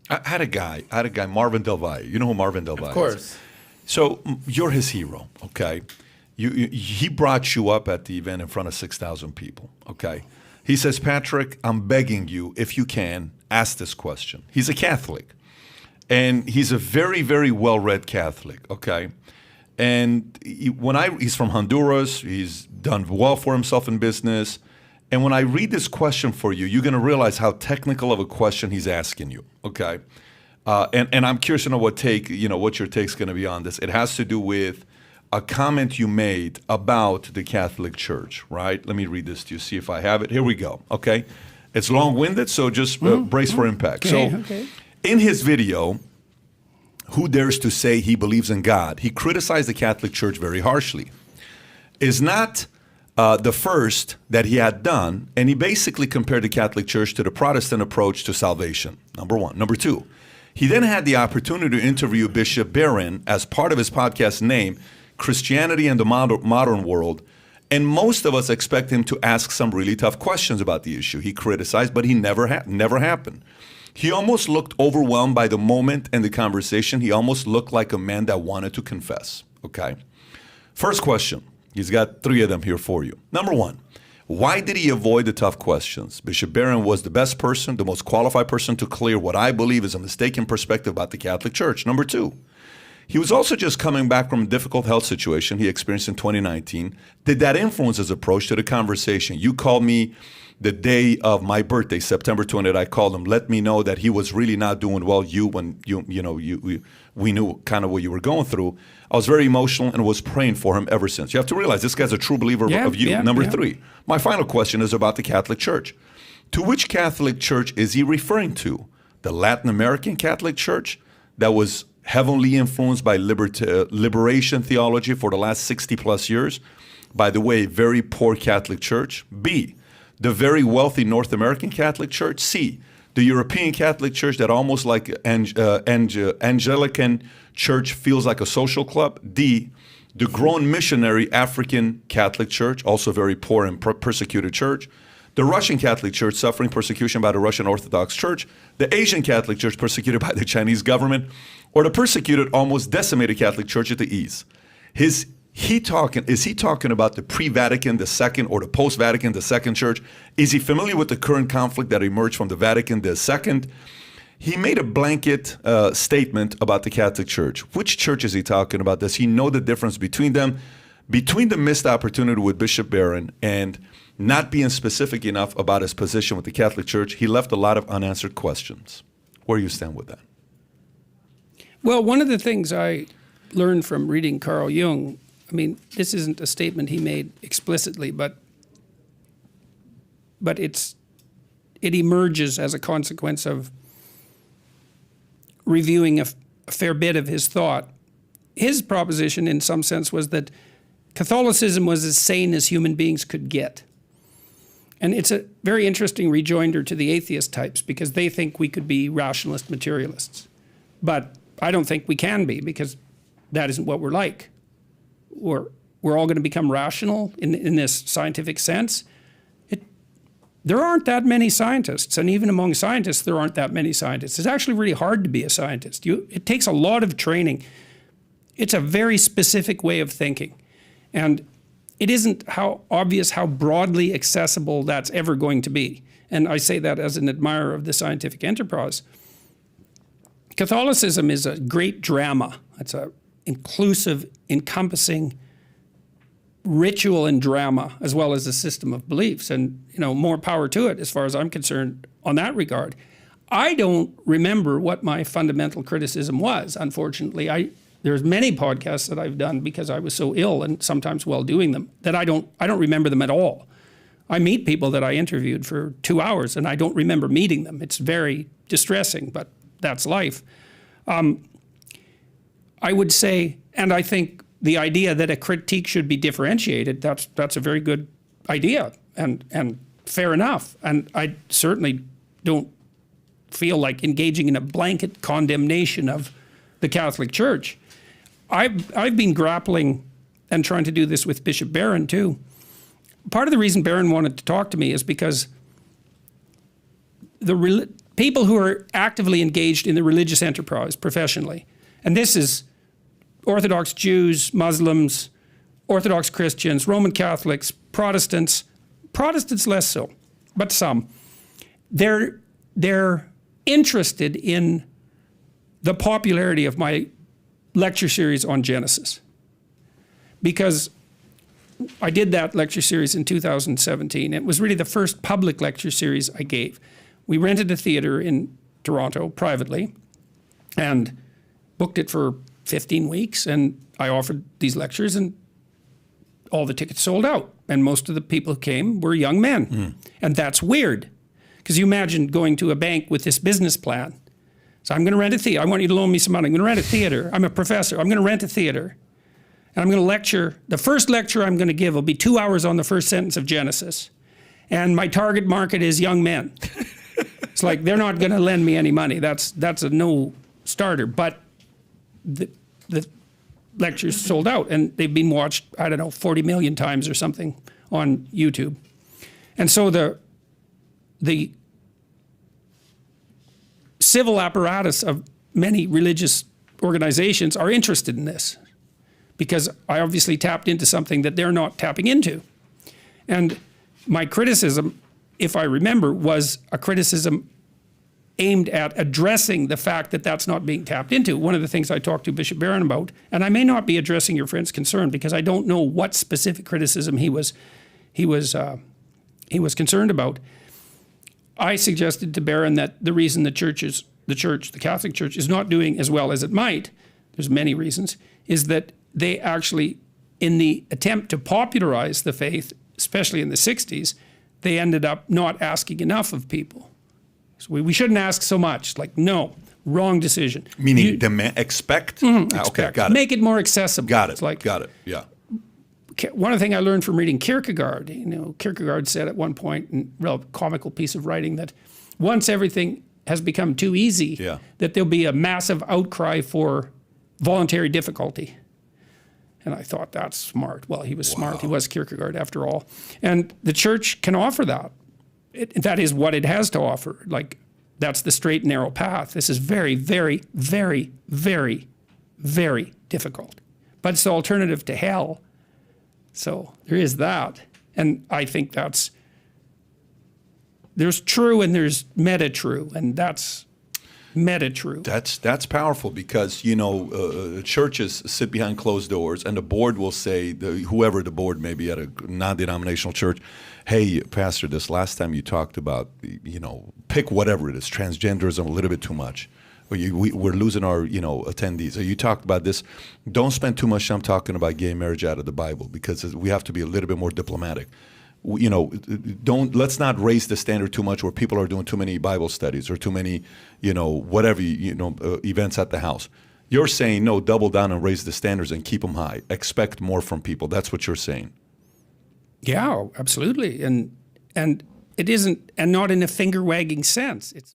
I had a guy, Marvin Del Valle. You know who Marvin Del Valle is? Of course. So you're his hero, okay? He brought you up at the event in front of 6,000 people, okay? He says, Patrick, I'm begging you, if you can, ask this question. He's a Catholic, and he's a very, very well-read Catholic, okay? And he's from Honduras. He's done well for himself in business. And when I read this question for you, you're going to realize how technical of a question he's asking you, okay? And I'm curious to know what your take's going to be on this. It has to do with a comment you made about the Catholic Church, right? Let me read this to you, see if I have it. Here we go, okay? It's long-winded, so just brace for impact. Okay. In his video, Who Dares to Say He Believes in God, he criticized the Catholic Church very harshly. Is not the first that he had done, and he basically compared the Catholic Church to the Protestant approach to salvation, number one. Number two, he then had the opportunity to interview Bishop Barron as part of his podcast name, Christianity and the Modern World, and most of us expect him to ask some really tough questions about the issue. He criticized, but he never happened. He almost looked overwhelmed by the moment and the conversation. He almost looked like a man that wanted to confess, okay? First question. He's got 3 of them here for you. Number one, why did he avoid the tough questions? Bishop Barron was the best person, the most qualified person to clear what I believe is a mistaken perspective about the Catholic Church. Number two, he was also just coming back from a difficult health situation he experienced in 2019. Did that influence his approach to the conversation? You called me the day of my birthday, September 20th. I called him, let me know that he was really not doing well. We knew kind of what you were going through. I was very emotional and was praying for him ever since. You have to realize this guy's a true believer of you. Number three, my final question is about the Catholic Church. To which Catholic Church is he referring to? The Latin American Catholic Church that was heavily influenced by liberation theology for the last 60 plus years? By the way, very poor Catholic Church. B, the very wealthy North American Catholic Church. C, the European Catholic Church that almost like Anglican Church feels like a social club. D, the grown missionary African Catholic Church, also very poor and persecuted church. The Russian Catholic Church suffering persecution by the Russian Orthodox Church. The Asian Catholic Church persecuted by the Chinese government. Or the persecuted, almost decimated Catholic Church at the East. Is he talking about the pre-Vatican II or the post-Vatican II Church? Is he familiar with the current conflict that emerged from the Vatican II? He made a blanket statement about the Catholic Church. Which church is he talking about? Does he know the difference between them? Between the missed opportunity with Bishop Barron and not being specific enough about his position with the Catholic Church, he left a lot of unanswered questions. Where do you stand with that? Well, one of the things I learned from reading Carl Jung, I mean, this isn't a statement he made explicitly, but it emerges as a consequence of reviewing a fair bit of his thought. His proposition, in some sense, was that Catholicism was as sane as human beings could get. And it's a very interesting rejoinder to the atheist types because they think we could be rationalist materialists. But I don't think we can be because that isn't what we're like. We're all going to become rational in this scientific sense. There aren't that many scientists, and even among scientists, there aren't that many scientists. It's actually really hard to be a scientist. It takes a lot of training. It's a very specific way of thinking. And it isn't how obvious how broadly accessible that's ever going to be. And I say that as an admirer of the scientific enterprise. Catholicism is a great drama. It's an inclusive, encompassing ritual and drama, as well as a system of beliefs. And, more power to it as far as I'm concerned on that regard. I don't remember what my fundamental criticism was, unfortunately. There's many podcasts that I've done because I was so ill and sometimes while doing them that I don't remember them at all. I meet people that I interviewed for 2 hours and I don't remember meeting them. It's very distressing, but that's life. I would say, and I think the idea that a critique should be differentiated, that's a very good idea and fair enough. And I certainly don't feel like engaging in a blanket condemnation of the Catholic Church. I've been grappling and trying to do this with Bishop Barron too. Part of the reason Barron wanted to talk to me is because people who are actively engaged in the religious enterprise professionally. And this is Orthodox Jews, Muslims, Orthodox Christians, Roman Catholics, Protestants less so, but some. They're interested in the popularity of my lecture series on Genesis, because I did that lecture series in 2017. It was really the first public lecture series I gave. We rented a theater in Toronto privately and booked it for 15 weeks, and I offered these lectures, and all the tickets sold out. And most of the people who came were young men. And that's weird, because you imagine going to a bank with this business plan. So I'm going to rent a theater. I want you to loan me some money. I'm going to rent a theater. I'm a professor. I'm going to rent a theater. And I'm going to lecture. The first lecture I'm going to give will be 2 hours on the first sentence of Genesis. And my target market is young men. It's like, they're not going to lend me any money. That's a no starter. But the lectures sold out, and they've been watched, I don't know, 40 million times or something on YouTube. And so the civil apparatus of many religious organizations are interested in this, because I obviously tapped into something that they're not tapping into. And my criticism, if I remember, was a criticism aimed at addressing the fact that that's not being tapped into. One of the things I talked to Bishop Barron about, and I may not be addressing your friend's concern because I don't know what specific criticism he was concerned about. I suggested to Barron that the reason the Catholic Church is not doing as well as it might, there's many reasons, is that they actually, in the attempt to popularize the faith, especially in the 60s, they ended up not asking enough of people. So we shouldn't ask so much. Like, no, wrong decision. Meaning expect? Expect. Okay, got it. Make it more accessible. Got it, It's like, got it, yeah. One thing I learned from reading Kierkegaard, Kierkegaard said at one point, in a real comical piece of writing, that once everything has become too easy, that there'll be a massive outcry for voluntary difficulty. And I thought, that's smart. Well, he was smart. He was Kierkegaard after all. And the church can offer that. That is what it has to offer. Like, that's the straight and narrow path. This is very, very, very, very, very difficult. But it's the alternative to hell. So there is that. And I think there's true and there's meta-true, and that's meta-true. That's powerful, because, churches sit behind closed doors, and the board will say, whoever the board may be at a non-denominational church, hey, Pastor, this last time you talked about, pick whatever it is, transgenderism a little bit too much. Or we're losing our, attendees. Or you talked about this. Don't spend too much time talking about gay marriage out of the Bible, because we have to be a little bit more diplomatic. Let's not raise the standard too much where people are doing too many Bible studies or too many, events at the house. You're saying, no, double down and raise the standards and keep them high. Expect more from people. That's what you're saying. Yeah, absolutely. And it isn't, and not in a finger-wagging sense. It's